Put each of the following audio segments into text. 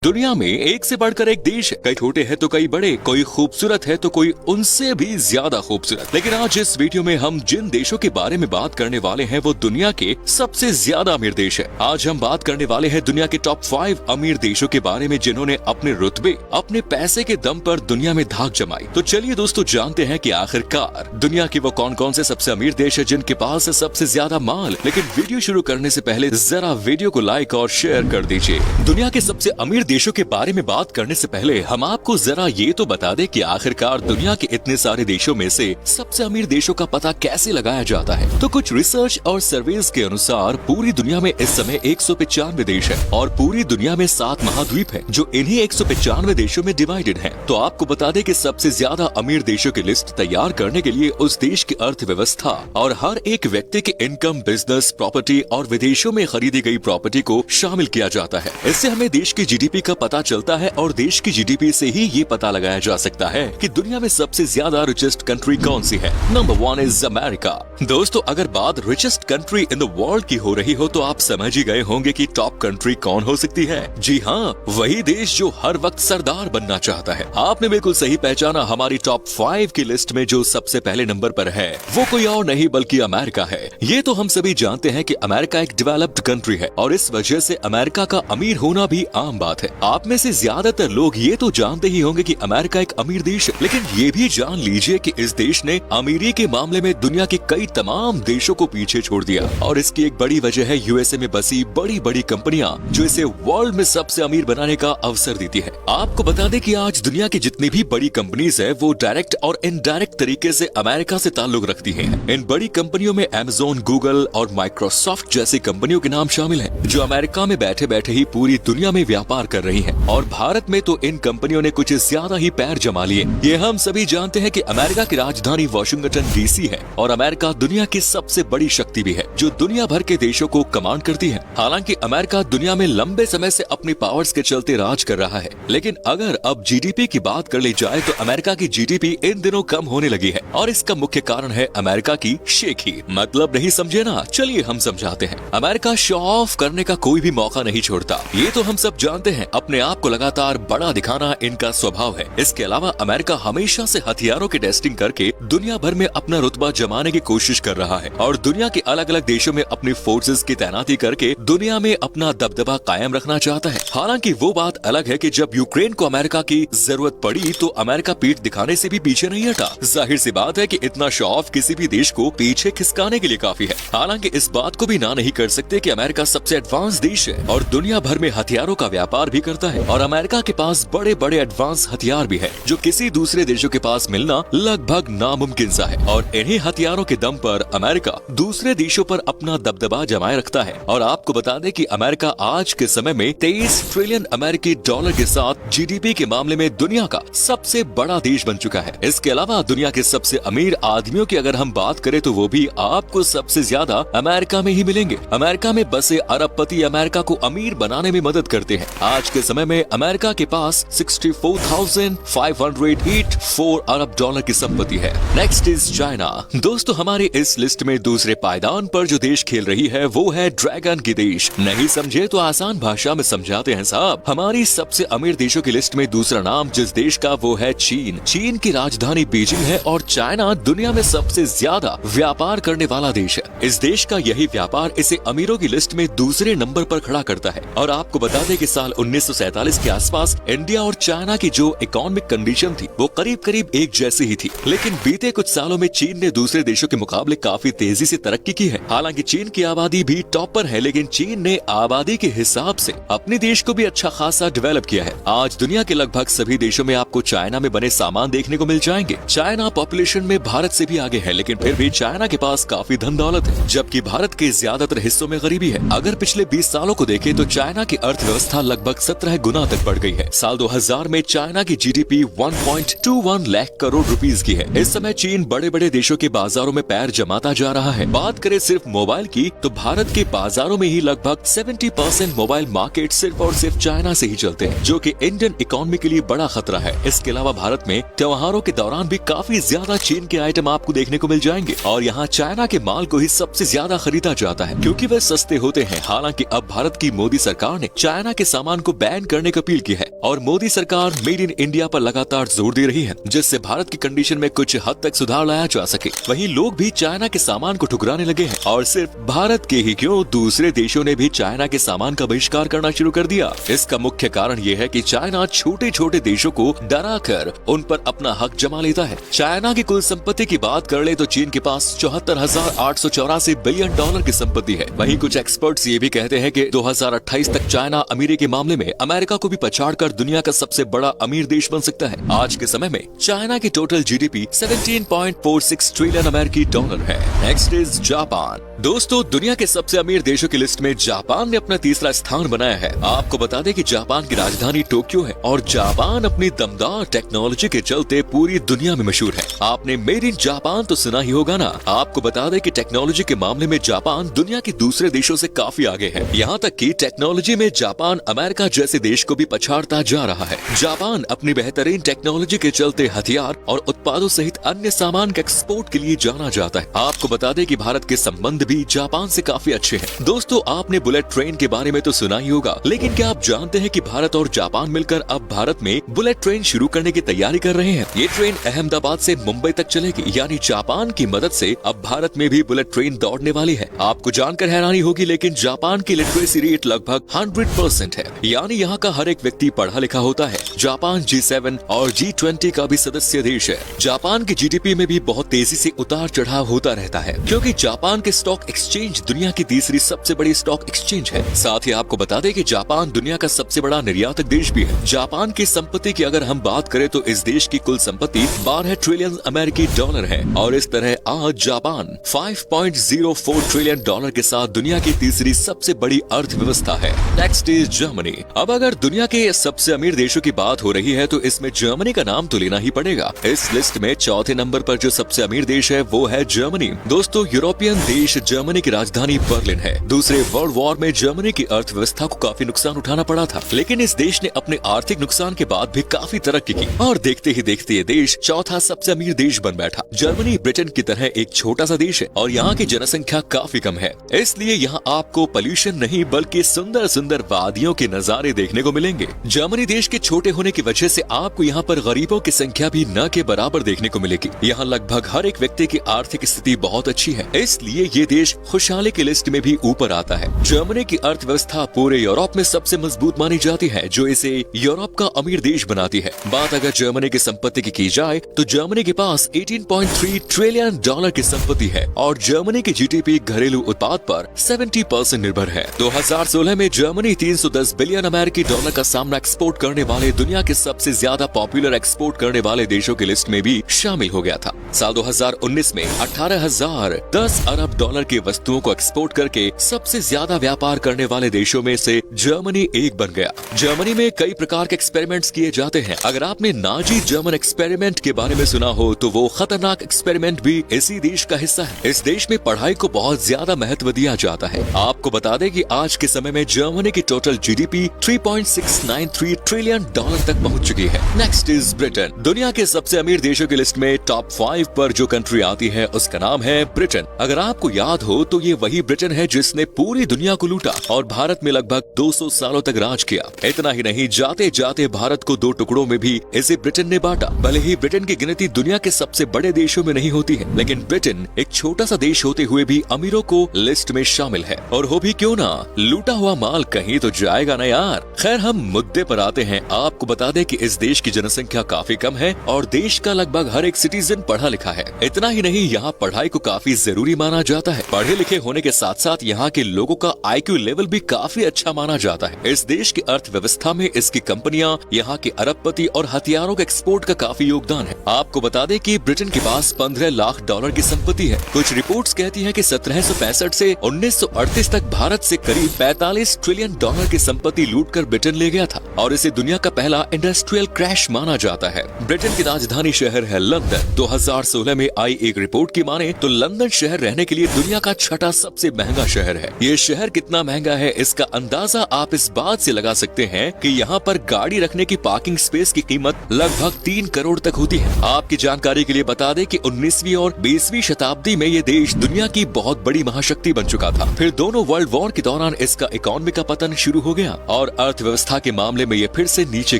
दुनिया में एक से बढ़कर एक देश है, कई छोटे हैं तो कई बड़े, कोई खूबसूरत है तो कोई उनसे भी ज्यादा खूबसूरत। लेकिन आज इस वीडियो में हम जिन देशों के बारे में बात करने वाले हैं वो दुनिया के सबसे ज्यादा अमीर देश है। आज हम बात करने वाले हैं दुनिया के टॉप 5 अमीर देशों के बारे में जिन्होंने अपने रुतबे, अपने पैसे के दम पर दुनिया में धाक जमाई। तो चलिए दोस्तों जानते हैं कि आखिरकार दुनिया के वो कौन कौन से सबसे अमीर देश है जिनके पास है सबसे ज्यादा माल। लेकिन वीडियो शुरू करने से पहले जरा वीडियो को लाइक और शेयर कर दीजिए। दुनिया के सबसे अमीर देशों के बारे में बात करने से पहले हम आपको जरा ये तो बता दें कि आखिरकार दुनिया के इतने सारे देशों में से सबसे अमीर देशों का पता कैसे लगाया जाता है। तो कुछ रिसर्च और सर्वेस के अनुसार पूरी दुनिया में इस समय 195 देश है और पूरी दुनिया में 7 महाद्वीप है जो इन्हीं 195 देशों में डिवाइडेड है। तो आपको बता दें कि सबसे ज्यादा अमीर देशों की लिस्ट तैयार करने के लिए उस देश की अर्थव्यवस्था और हर एक व्यक्ति के इनकम, बिजनेस, प्रॉपर्टी और विदेशों में खरीदी गई प्रॉपर्टी को शामिल किया जाता है। इससे हमें देश की जीडीपी का पता चलता है और देश की जीडीपी से ही ये पता लगाया जा सकता है कि दुनिया में सबसे ज्यादा रिचेस्ट कंट्री कौन सी है। Number 1 is America. दोस्तों अगर बात richest country in the world की हो रही हो तो आप समझ ही गए होंगे कि टॉप कंट्री कौन हो सकती है। जी हाँ, वही देश जो हर वक्त सरदार बनना चाहता है। आपने बिल्कुल सही पहचाना। हमारी टॉप 5 की लिस्ट में जो सबसे पहले नंबर पर है वो कोई और नहीं बल्कि अमेरिका है। ये तो हम सभी जानते हैं कि अमेरिका एक डेवलप्ड कंट्री है और इस वजह से अमेरिका का अमीर होना भी आम बात है। आप में से ज्यादातर लोग ये तो जानते ही होंगे कि अमेरिका एक अमीर देश है, लेकिन ये भी जान लीजिए कि इस देश ने अमीरी के मामले में दुनिया के कई तमाम देशों को पीछे छोड़ दिया और इसकी एक बड़ी वजह है यूएसए में बसी बड़ी बड़ी कंपनियां जो इसे वर्ल्ड में सबसे अमीर बनाने का अवसर देती है। आपको बता दें कि आज दुनिया की जितनी भी बड़ी कंपनीज है वो डायरेक्ट और इनडायरेक्ट तरीके से अमेरिका से ताल्लुक रखती है। इन बड़ी कंपनियों में अमेज़न, गूगल और माइक्रोसॉफ्ट जैसी कंपनियों के नाम शामिल है जो अमेरिका में बैठे बैठे ही पूरी दुनिया में व्यापार कर रही है। और भारत में तो इन कंपनियों ने कुछ ज्यादा ही पैर जमा लिए। ये हम सभी जानते हैं कि अमेरिका की राजधानी वाशिंगटन डीसी है और अमेरिका दुनिया की सबसे बड़ी शक्ति भी है जो दुनिया भर के देशों को कमांड करती है। हालांकि अमेरिका दुनिया में लंबे समय से अपनी पावर्स के चलते राज कर रहा है, लेकिन अगर अब जीडीपी की बात कर ली जाए तो अमेरिका की जीडीपी इन दिनों कम होने लगी है और इसका मुख्य कारण है अमेरिका की शेखी। मतलब नहीं समझे ना, चलिए हम समझाते हैं। अमेरिका शो ऑफ करने का कोई भी मौका नहीं छोड़ता, ये तो हम सब जानते हैं। अपने आप को लगातार बड़ा दिखाना इनका स्वभाव है। इसके अलावा अमेरिका हमेशा से हथियारों की टेस्टिंग करके दुनिया भर में अपना रुतबा जमाने की कोशिश कर रहा है और दुनिया के अलग अलग देशों में अपनी फोर्सेस की तैनाती करके दुनिया में अपना दबदबा कायम रखना चाहता है। हालांकि वो बात अलग है कि जब यूक्रेन को अमेरिका की जरूरत पड़ी तो अमेरिका पीठ दिखाने से भी पीछे नहीं हटा। जाहिर सी बात है कि इतना शो ऑफ किसी भी देश को पीछे खिसकाने के लिए काफी है। हालांकि इस बात को भी ना नहीं कर सकते कि अमेरिका सबसे एडवांस देश है और दुनिया भर में हथियारों का व्यापार भी करता है और अमेरिका के पास बड़े बड़े एडवांस हथियार भी है जो किसी दूसरे देशों के पास मिलना लगभग नामुमकिन सा है। और इन्हीं हथियारों के दम पर अमेरिका दूसरे देशों पर अपना दबदबा जमाए रखता है। और आपको बता दें कि अमेरिका आज के समय में 23 ट्रिलियन अमेरिकी डॉलर के साथ जीडीपी के मामले में दुनिया का सबसे बड़ा देश बन चुका है। इसके अलावा दुनिया के सबसे अमीर आदमियों की अगर हम बात करें तो वो भी आपको सबसे ज्यादा अमेरिका में ही मिलेंगे। अमेरिका में बसे अरबपति अमेरिका को अमीर बनाने में मदद करते हैं। आज के समय में अमेरिका के पास 64,584 अरब डॉलर की संपत्ति है। Next is China. दोस्तों हमारे इस लिस्ट में दूसरे पायदान पर जो देश खेल रही है वो है ड्रैगन की देश। नहीं समझे तो आसान भाषा में समझाते हैं साहब। हमारी सबसे अमीर देशों की लिस्ट में दूसरा नाम जिस देश का वो है चीन। चीन की राजधानी बीजिंग है और चाइना दुनिया में सबसे ज्यादा व्यापार करने वाला देश है। इस देश का यही व्यापार इसे अमीरों की लिस्ट में दूसरे नंबर पर खड़ा करता है। और आपको बता दें कि साल 1947 के आसपास इंडिया और चाइना की जो इकोनॉमिक कंडीशन थी वो करीब करीब एक जैसी ही थी। लेकिन बीते कुछ सालों में चीन ने दूसरे देशों के मुकाबले काफी तेजी से तरक्की की है। हालांकि चीन की आबादी भी टॉप पर है, लेकिन चीन ने आबादी के हिसाब से अपने देश को भी अच्छा खासा डेवलप किया है। आज दुनिया के लगभग सभी देशों में आपको चाइना में बने सामान देखने को मिल जाएंगे। चाइना पॉपुलेशन में भारत से भी आगे है, लेकिन फिर भी चाइना के पास काफी धन दौलत है, जबकि भारत के ज्यादातर हिस्सों में गरीबी है। अगर पिछले 20 सालों को देखें तो चाइना की अर्थव्यवस्था लगभग 17 गुना तक बढ़ गई है। साल 2000 में चाइना की जीडीपी 1.21 लाख करोड़ रुपीस की है। इस समय चीन बड़े बड़े देशों के बाजारों में पैर जमाता जा रहा है। बात करें सिर्फ मोबाइल की तो भारत के बाजारों में ही लगभग 70% मोबाइल मार्केट सिर्फ और सिर्फ चाइना से ही चलते हैं, जो कि इंडियन इकोनॉमी के लिए बड़ा खतरा है। इसके अलावा भारत में त्योहारों के दौरान भी काफी ज्यादा चीन के आइटम आपको देखने को मिल जाएंगे और यहाँ चाइना के माल को ही सबसे ज्यादा खरीदा जाता है क्योंकि वे सस्ते होते हैं। हालांकि अब भारत की मोदी सरकार ने चाइना के सामान को बैन करने की अपील की है और मोदी सरकार मेड इन इंडिया पर लगातार जोर दे रही है, जिससे भारत की कंडीशन में कुछ हद तक सुधार लाया जा सके। वहीं लोग भी चाइना के सामान को ठुकराने लगे हैं और सिर्फ भारत के ही क्यों, दूसरे देशों ने भी चाइना के सामान का बहिष्कार करना शुरू कर दिया। इसका मुख्य कारण ये है कि चाइना छोटे छोटे देशों को डरा कर उन पर अपना हक जमा लेता है। चाइना की कुल संपत्ति की बात कर ले तो चीन के पास 74,884 बिलियन डॉलर की संपत्ति है। वहीं कुछ एक्सपर्ट्स ये भी कहते हैं कि 2028 तक चाइना अमीरी के मामले में अमेरिका को भी पछाड़कर दुनिया का सबसे बड़ा अमीर देश बन सकता है। आज के समय में चाइना की टोटल जीडीपी 17.46 ट्रिलियन अमेरिकी डॉलर है। Next is Japan. दोस्तों, दुनिया के सबसे अमीर देशों की लिस्ट में जापान ने अपना तीसरा स्थान बनाया है। आपको बता दें कि जापान की राजधानी टोक्यो है और जापान अपनी दमदार टेक्नोलॉजी के चलते पूरी दुनिया में मशहूर है। आपने मेड इन जापान तो सुना ही होगा ना। आपको बता दें कि टेक्नोलॉजी के मामले में जापान दुनिया के दूसरे देशों से काफी आगे है। यहाँ तक कि टेक्नोलॉजी में जापान अमेरिका जैसे देश को भी पछाड़ता जा रहा है। जापान अपनी बेहतरीन टेक्नोलॉजी के चलते हथियार और उत्पादों सहित अन्य सामान के एक्सपोर्ट के लिए जाना जाता है। आपको बता दें कि भारत के संबंध भी जापान से काफी अच्छे हैं। दोस्तों, आपने बुलेट ट्रेन के बारे में तो सुना ही होगा, लेकिन क्या आप जानते हैं कि भारत और जापान मिलकर अब भारत में बुलेट ट्रेन शुरू करने की तैयारी कर रहे हैं। ये ट्रेन अहमदाबाद से मुंबई तक चलेगी, यानी जापान की मदद से अब भारत में भी बुलेट ट्रेन दौड़ने वाली है। आपको जानकर हैरानी होगी, लेकिन जापान की लिटरेसी रेट लगभग 100% है, यानी यहाँ का हर एक व्यक्ति पढ़ा लिखा होता है। जापान G7 और G20 का भी सदस्य देश है। जापान की जीडीपी में भी बहुत तेजी से उतार चढ़ाव होता रहता है, क्योंकि जापान के स्टॉक एक्सचेंज दुनिया की तीसरी सबसे बड़ी स्टॉक एक्सचेंज है। साथ ही आपको बता दें कि जापान दुनिया का सबसे बड़ा निर्यातक देश भी है। जापान की संपत्ति की अगर हम बात करें तो इस देश की कुल संपत्ति 12 ट्रिलियन अमेरिकी डॉलर है और इस तरह आज जापान 5.04 ट्रिलियन डॉलर के साथ दुनिया की तीसरी सबसे बड़ी अर्थव्यवस्था है। Next is Germany. अब अगर दुनिया के सबसे अमीर देशों की बात हो रही है तो इसमें जर्मनी का नाम तो लेना ही पड़ेगा। इस लिस्ट में चौथे नंबर पर जो सबसे अमीर देश है वो है जर्मनी। दोस्तों, यूरोपियन देश जर्मनी की राजधानी बर्लिन है। दूसरे वर्ल्ड वॉर में जर्मनी की अर्थव्यवस्था को काफी नुकसान उठाना पड़ा था, लेकिन इस देश ने अपने आर्थिक नुकसान के बाद भी काफी तरक्की की और देखते ही देखते ये देश चौथा सबसे अमीर देश बन बैठा। जर्मनी ब्रिटेन की तरह एक छोटा सा देश है और यहाँ की जनसंख्या काफी कम है, इसलिए यहाँ आपको पोल्यूशन नहीं बल्कि सुंदर सुंदर वादियों के नजारे देखने को मिलेंगे। जर्मनी देश के छोटे होने की वजह से आपको यहाँ पर गरीबों की संख्या भी न के बराबर देखने को मिलेगी। यहाँ लगभग हर एक व्यक्ति की आर्थिक स्थिति बहुत अच्छी है, इसलिए ये देश खुशहाली की लिस्ट में भी ऊपर आता है। जर्मनी की अर्थव्यवस्था पूरे यूरोप में सबसे मजबूत मानी जाती है, जो इसे यूरोप का अमीर देश बनाती है। बात अगर जर्मनी की संपत्ति की जाए तो जर्मनी के पास 18.3 ट्रिलियन डॉलर की संपत्ति है और जर्मनी की जीडीपी घरेलू उत्पाद पर 70% निर्भर है। 2016 में जर्मनी 310 बिलियन अमेरिकी डॉलर का सामना एक्सपोर्ट करने वाले दुनिया के सबसे ज्यादा पॉपुलर एक्सपोर्ट करने वाले देशों की लिस्ट में भी शामिल हो गया था। साल 2019 में 18,010 अरब डॉलर की वस्तुओं को एक्सपोर्ट करके सबसे ज्यादा व्यापार करने वाले देशों में से जर्मनी एक बन गया। जर्मनी में कई प्रकार के एक्सपेरिमेंट्स किए जाते हैं। अगर आपने नाजी जर्मन एक्सपेरिमेंट के बारे में सुना हो तो वो खतरनाक एक्सपेरिमेंट भी इसी देश का हिस्सा है। इस देश में पढ़ाई को बहुत ज्यादा महत्व दिया जाता है। आपको बता दें कि आज के समय में जर्मनी की टोटल जीडीपी 3.693 ट्रिलियन डॉलर तक पहुंच चुकी है। Next is Britain. दुनिया के सबसे अमीर देशों की लिस्ट में टॉप 5 पर जो कंट्री आती है उसका नाम है ब्रिटेन। अगर आपको याद हो तो ये वही ब्रिटेन है जिसने पूरी दुनिया को लूटा और भारत में लगभग 200 सालों तक राज किया। इतना ही नहीं, जाते जाते भारत को 2 टुकड़ों में भी इसे ब्रिटेन ने बांटा। भले ही ब्रिटेन की गिनती दुनिया के सबसे बड़े देशों में नहीं होती है, लेकिन ब्रिटेन एक छोटा सा देश होते हुए भी अमीरों को लिस्ट में शामिल है। और हो भी क्यों ना, लूटा हुआ माल कहीं तो जाएगा ना यार। खैर, हम मुद्दे पर आते हैं। आपको बता दें कि इस देश की जनसंख्या काफी कम है और देश का लगभग हर एक सिटीजन पढ़ा लिखा है। इतना ही नहीं, यहाँ पढ़ाई को काफी जरूरी माना जाता है। पढ़े लिखे होने के साथ साथ यहाँ के लोगों का IQ लेवल भी काफी अच्छा माना जाता है। इस देश की अर्थव्यवस्था में इसकी कंपनियां, यहाँ के अरबपति और हथियारों के एक्सपोर्ट का काफी योगदान है। आपको बता दें कि ब्रिटेन के पास 15 लाख डॉलर की संपत्ति है। कुछ रिपोर्ट्स कहती हैं कि 1765 से 1938 तक भारत से करीब 45 ट्रिलियन डॉलर की संपत्ति लूटकर ब्रिटेन ले गया था और इसे दुनिया का पहला इंडस्ट्रियल क्रैश माना जाता है। ब्रिटेन की राजधानी शहर है लंदन। 2016 में आई एक रिपोर्ट की माने तो लंदन शहर रहने के लिए दुनिया दुनिया का छठा सबसे महंगा शहर है। ये शहर कितना महंगा है इसका अंदाजा आप इस बात से लगा सकते हैं कि यहाँ पर गाड़ी रखने की पार्किंग स्पेस की कीमत लगभग 3 करोड़ तक होती है। आपकी जानकारी के लिए बता दें कि 19वीं और 20वीं शताब्दी में ये देश दुनिया की बहुत बड़ी महाशक्ति बन चुका था। फिर दोनों वर्ल्ड वॉर के दौरान इसका इकोनॉमी का पतन शुरू हो गया और अर्थव्यवस्था के मामले में ये फिर से नीचे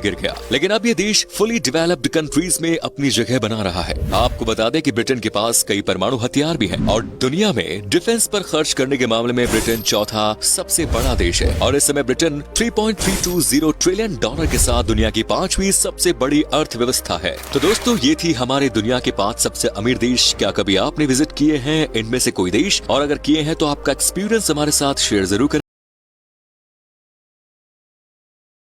गिर गया। लेकिन अब ये देश फुली डेवलप्ड कंट्रीज में अपनी जगह बना रहा है। आपको बता दें कि ब्रिटेन के पास कई परमाणु हथियार भी हैं और दुनिया में डिफेंस पर खर्च करने के मामले में ब्रिटेन चौथा सबसे बड़ा देश है और इस समय ब्रिटेन $3.320 ट्रिलियन के साथ दुनिया की 5वीं सबसे बड़ी अर्थव्यवस्था है। तो दोस्तों ये थी हमारे दुनिया के 5 सबसे अमीर देश। क्या कभी आपने विजिट किए हैं इनमें से कोई देश, और अगर किए हैं तो आपका एक्सपीरियंस हमारे साथ शेयर जरूर करें।